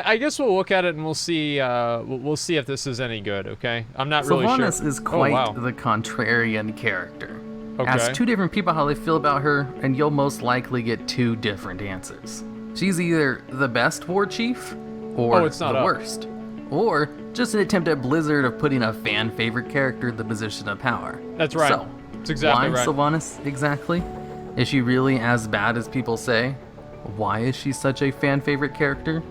I guess we'll look at it and we'll see. We'll see if this is any good. Okay, I'm not really sure. Sylvanas is quite the contrarian character. Okay. Ask two different people how they feel about her, and you'll most likely get two different answers. She's either the best war chief, or the worst, or just an attempt at Blizzard of putting a fan favorite character in the position of power. That's right. So, that's exactly why right. Sylvanas exactly? Is she really as bad as people say? Why is she such a fan favorite character?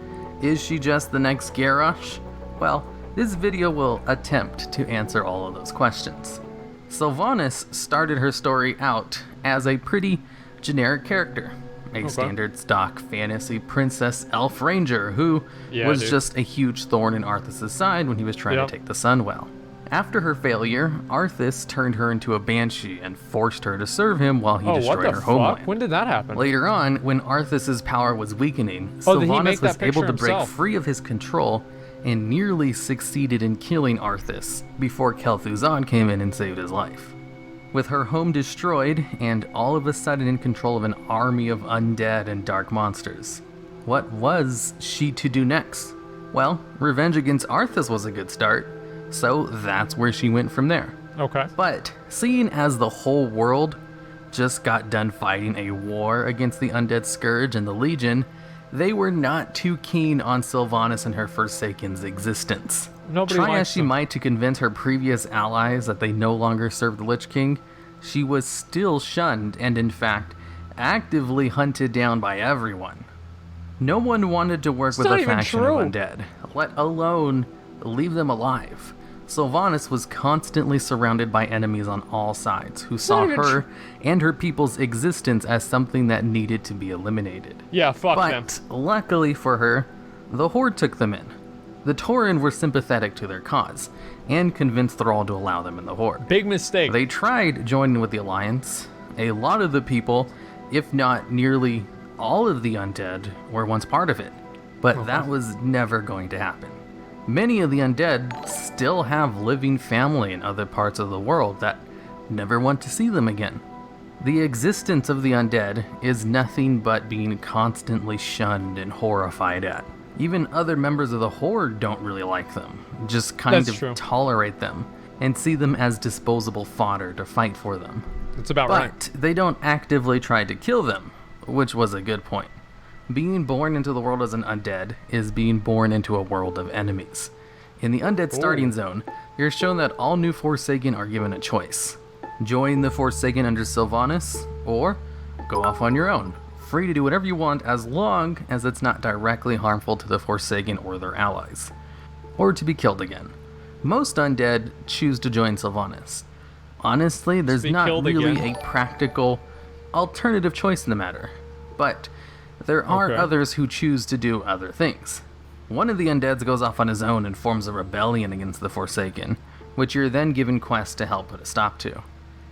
Is she just the next Garrosh? Well, this video will attempt to answer all of those questions. Sylvanas started her story out as a pretty generic character. A standard stock fantasy princess elf ranger who was just a huge thorn in Arthas' side when he was trying to take the Sunwell. After her failure, Arthas turned her into a banshee and forced her to serve him while he destroyed her homeland. When did that happen? Later on, when Arthas' power was weakening, Sylvanas was able to break free of his control and nearly succeeded in killing Arthas before Kel'Thuzad came in and saved his life. With her home destroyed and all of a sudden in control of an army of undead and dark monsters, what was she to do next? Well, revenge against Arthas was a good start, so that's where she went from there. Okay. But seeing as the whole world just got done fighting a war against the Undead Scourge and the Legion, they were not too keen on Sylvanas and her Forsaken's existence. Try as she might to convince her previous allies that they no longer served the Lich King, she was still shunned and in fact actively hunted down by everyone. No one wanted to work with a faction of undead, let alone leave them alive. Sylvanas was constantly surrounded by enemies on all sides who saw her and her people's existence as something that needed to be eliminated. Yeah, fuck them. But luckily for her, the Horde took them in. The Tauren were sympathetic to their cause and convinced Thrall to allow them in the Horde. Big mistake. They tried joining with the Alliance. A lot of the people, if not nearly all of the undead, were once part of it, but that was never going to happen. Many of the undead still have living family in other parts of the world that never want to see them again. The existence of the undead is nothing but being constantly shunned and horrified at. Even other members of the Horde don't really like them, just kind of tolerate them and see them as disposable fodder to fight for them. That's about right. But they don't actively try to kill them, which was a good point. Being born into the world as an undead is being born into a world of enemies. In the undead starting zone, you're shown that all new Forsaken are given a choice. Join the Forsaken under Sylvanas, or go off on your own. Free to do whatever you want as long as it's not directly harmful to the Forsaken or their allies. Or to be killed again. Most undead choose to join Sylvanas. Honestly, there's not really a practical alternative choice in the matter. But there are others who choose to do other things. One of the undeads goes off on his own and forms a rebellion against the Forsaken, which you're then given quests to help put a stop to.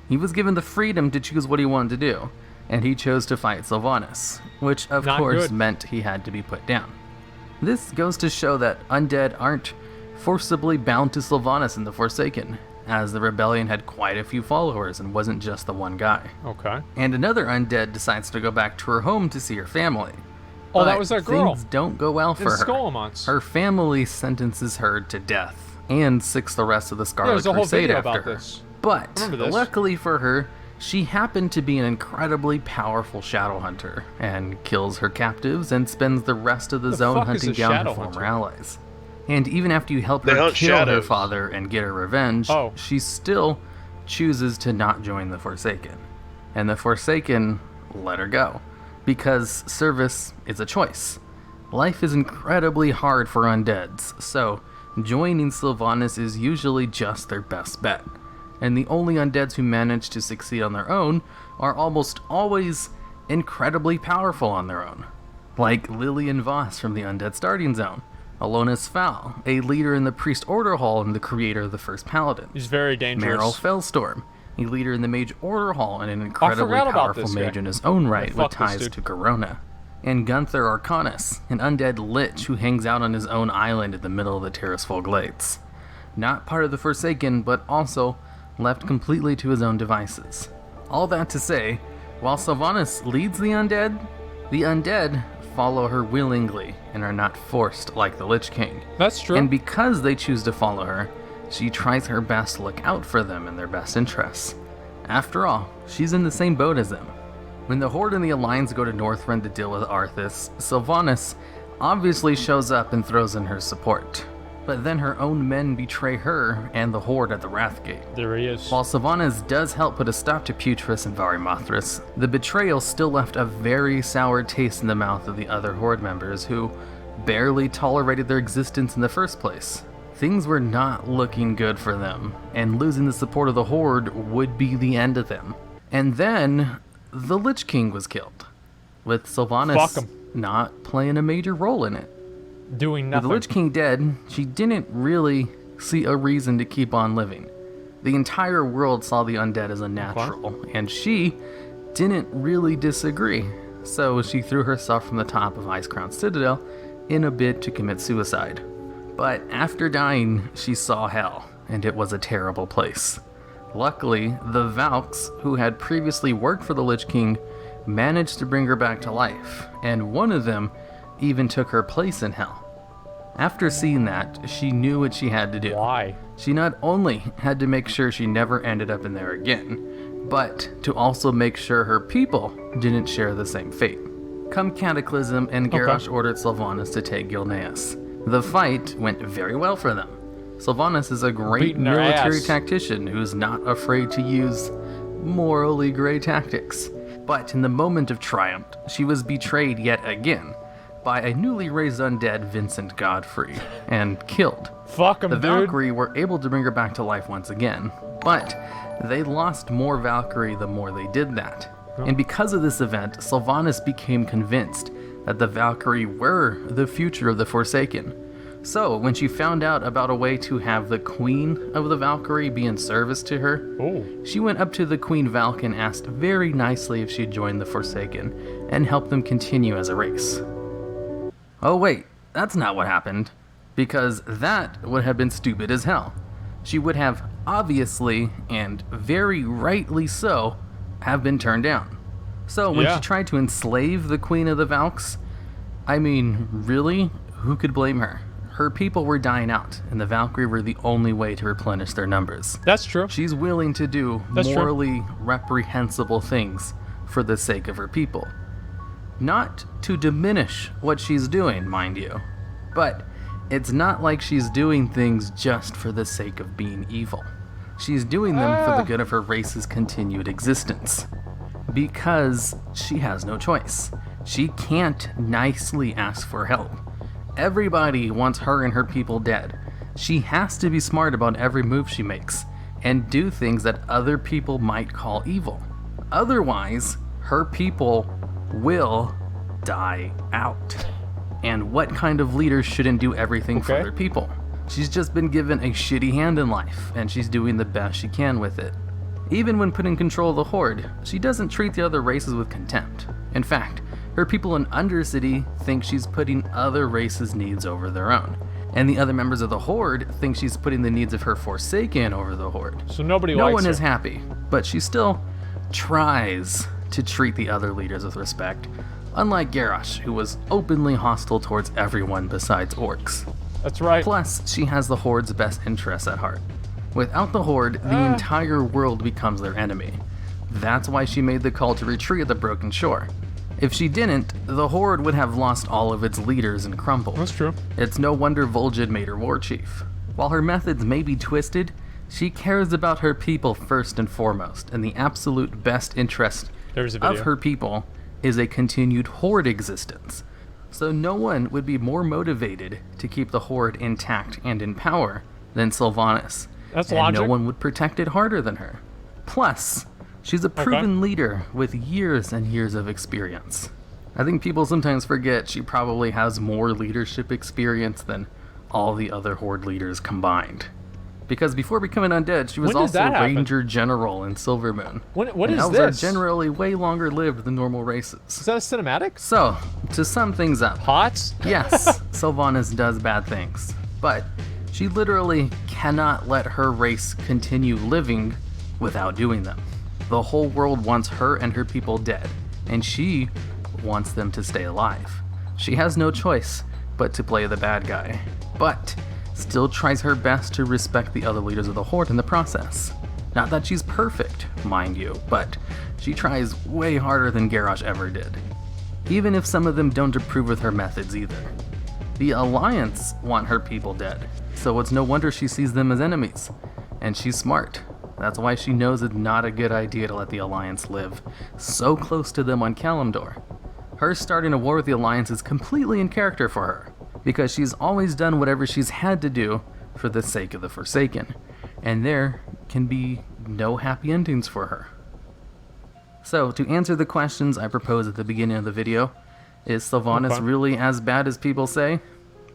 He was given the freedom to choose what he wanted to do, and he chose to fight Sylvanas, which of course meant he had to be put down. This goes to show that undead aren't forcibly bound to Sylvanas and the Forsaken, as the rebellion had quite a few followers and wasn't just the one guy. Okay. And another undead decides to go back to her home to see her family. Oh, that was that girl. Things don't go well for her. Her family sentences her to death and sicks the rest of the Scarlet Crusade after her. But luckily for her, she happened to be an incredibly powerful shadow hunter and kills her captives and spends the rest of the zone hunting down her former allies. And even after you help her kill her father and get her revenge, she still chooses to not join the Forsaken. And the Forsaken let her go, because service is a choice. Life is incredibly hard for undeads, so joining Sylvanas is usually just their best bet. And the only undeads who manage to succeed on their own are almost always incredibly powerful on their own. Like Lillian Voss from the Undead Starting Zone, Alonis Fowl, a leader in the Priest Order Hall and the creator of the first Paladin. He's very dangerous. Meryl Fellstorm, a leader in the Mage Order Hall and an incredibly powerful mage in his own right with ties to Corona. And Gunther Arcanus, an undead lich who hangs out on his own island in the middle of the Terrasful Glades. Not part of the Forsaken, but also left completely to his own devices. All that to say, while Sylvanas leads the undead follow her willingly and are not forced like the Lich King. That's true. And because they choose to follow her, she tries her best to look out for them in their best interests. After all, she's in the same boat as them. When the Horde and the Alliance go to Northrend to deal with Arthas, Sylvanas obviously shows up and throws in her support. But then her own men betray her and the Horde at the Wrathgate. There he is. While Sylvanas does help put a stop to Putris and Varimathras, the betrayal still left a very sour taste in the mouth of the other Horde members who barely tolerated their existence in the first place. Things were not looking good for them, and losing the support of the Horde would be the end of them. And then, the Lich King was killed, with Sylvanas not playing a major role in it. Doing nothing. With the Lich King dead, she didn't really see a reason to keep on living. The entire world saw the undead as unnatural, and she didn't really disagree. So she threw herself from the top of Icecrown Citadel in a bid to commit suicide. But after dying, she saw hell, and it was a terrible place. Luckily, the Valks, who had previously worked for the Lich King, managed to bring her back to life, and one of them even took her place in hell. After seeing that, she knew what she had to do. Why? She not only had to make sure she never ended up in there again, but to also make sure her people didn't share the same fate. Come Cataclysm, and Garrosh ordered Sylvanas to take Gilneas. The fight went very well for them. Sylvanas is a great military tactician who's not afraid to use morally gray tactics. But in the moment of triumph, she was betrayed yet again by a newly raised undead Vincent Godfrey and killed. Fuck him, The dude. Valkyrie were able to bring her back to life once again, but they lost more Valkyrie the more they did that. And because of this event, Sylvanas became convinced that the Valkyrie were the future of the Forsaken. So when she found out about a way to have the Queen of the Valkyrie be in service to her, she went up to the Queen Valk and asked very nicely if she'd join the Forsaken and help them continue as a race. Oh wait, that's not what happened, because that would have been stupid as hell. She would have obviously, and very rightly so, have been turned down. So when she tried to enslave the Queen of the Valks, I mean, really, who could blame her? Her people were dying out, and the Valkyrie were the only way to replenish their numbers. That's true. She's willing to do morally reprehensible things for the sake of her people. Not to diminish what she's doing, mind you, but it's not like she's doing things just for the sake of being evil. She's doing them for the good of her race's continued existence. Because she has no choice. She can't nicely ask for help. Everybody wants her and her people dead. She has to be smart about every move she makes and do things that other people might call evil. Otherwise, her people will die out. And what kind of leader shouldn't do everything for their people? She's just been given a shitty hand in life, and she's doing the best she can with it. Even when put in control of the Horde, she doesn't treat the other races with contempt. In fact, her people in Undercity think she's putting other races' needs over their own. And the other members of the Horde think she's putting the needs of her Forsaken over the Horde. So no one is happy, but she still tries to treat the other leaders with respect, unlike Garrosh, who was openly hostile towards everyone besides orcs. That's right. Plus, she has the Horde's best interests at heart. Without the Horde, the entire world becomes their enemy. That's why she made the call to retreat at the Broken Shore. If she didn't, the Horde would have lost all of its leaders and crumbled. That's true. It's no wonder Vol'jin made her war chief. While her methods may be twisted, she cares about her people first and foremost, and the absolute best interest of her people is a continued Horde existence. So no one would be more motivated to keep the Horde intact and in power than Sylvanas. That's and logic. No one would protect it harder than her. Plus, she's a proven leader with years and years of experience. I think people sometimes forget she probably has more leadership experience than all the other Horde leaders combined. Because before becoming undead, she was also Ranger General in Silvermoon. What is elves this? are generally way longer lived than normal races. Is that a cinematic? So, to sum things up, Pots? yes, Sylvanas does bad things, but she literally cannot let her race continue living without doing them. The whole world wants her and her people dead, and she wants them to stay alive. she has no choice but to play the bad guy, but still tries her best to respect the other leaders of the Horde in the process. Not that she's perfect, mind you, but she tries way harder than Garrosh ever did, even if some of them don't approve of her methods either. The Alliance want her people dead, so it's no wonder she sees them as enemies. And she's smart. That's why she knows it's not a good idea to let the Alliance live so close to them on Kalimdor. Her starting a war with the Alliance is completely in character for her, because she's always done whatever she's had to do for the sake of the Forsaken, and there can be no happy endings for her. So, to answer the questions I proposed at the beginning of the video, is Sylvanas really as bad as people say?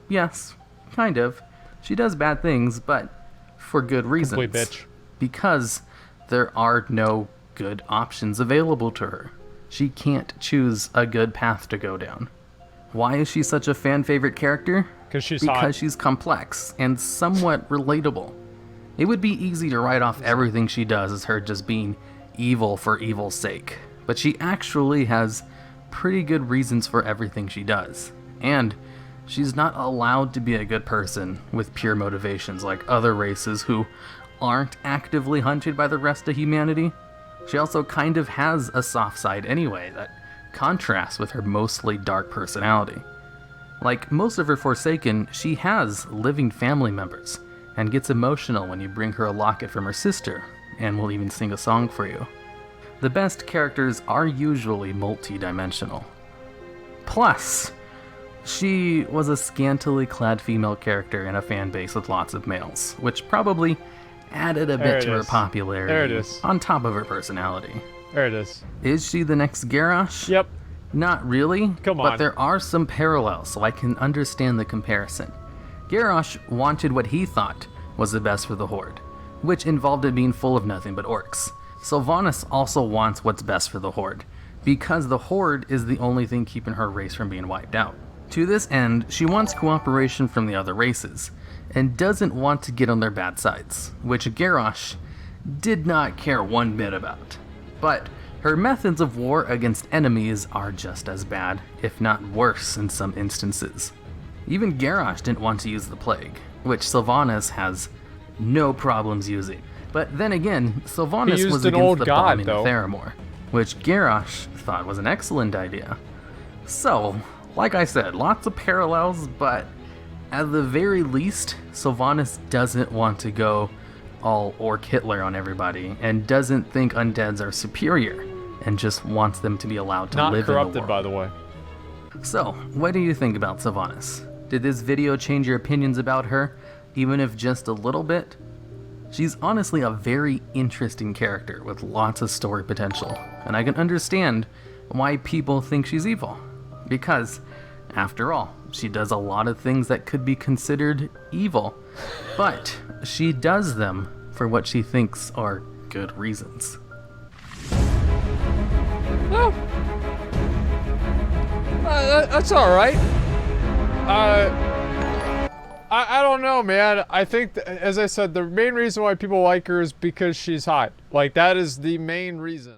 Yes, kind of. She does bad things, but for good reasons. Complete bitch. Because there are no good options available to her. She can't choose a good path to go down. Why is she such a fan favorite character? Because Because she's complex and somewhat relatable. It would be easy to write off everything she does as her just being evil for evil's sake, but she actually has pretty good reasons for everything she does. And she's not allowed to be a good person with pure motivations like other races who aren't actively hunted by the rest of humanity. She also kind of has a soft side anyway that contrasts with her mostly dark personality. Like most of her Forsaken, she has living family members and gets emotional when you bring her a locket from her sister, and will even sing a song for you. The best characters are usually multi-dimensional. Plus, she was a scantily clad female character in a fan base with lots of males, which probably added a bit to her popularity There it is. on top of her personality. There it is. Is she the next Garrosh? Yep. Not really, Come on. but there are some parallels, so I can understand the comparison. Garrosh wanted what he thought was the best for the Horde, which involved it being full of nothing but orcs. Sylvanas also wants what's best for the Horde, because the Horde is the only thing keeping her race from being wiped out. To this end, she wants cooperation from the other races, and doesn't want to get on their bad sides, which Garrosh did not care one bit about. But her methods of war against enemies are just as bad, if not worse in some instances. Even Garrosh didn't want to use the Plague, which Sylvanas has no problems using. But then again, Sylvanas was against the bombing of Theramore, which Garrosh thought was an excellent idea. So, like I said, lots of parallels, but at the very least, Sylvanas doesn't want to go all Orc Hitler on everybody, and doesn't think undeads are superior, and just wants them to be allowed to live in the world. Not corrupted, by the way. So, what do you think about Sylvanas? Did this video change your opinions about her, even if just a little bit? She's honestly a very interesting character with lots of story potential, and I can understand why people think she's evil. Because, after all, she does a lot of things that could be considered evil, but she does them for what she thinks are good reasons. No. That's alright. I don't know, man. I think, as I said, the main reason why people like her is because she's hot. Like, that is the main reason.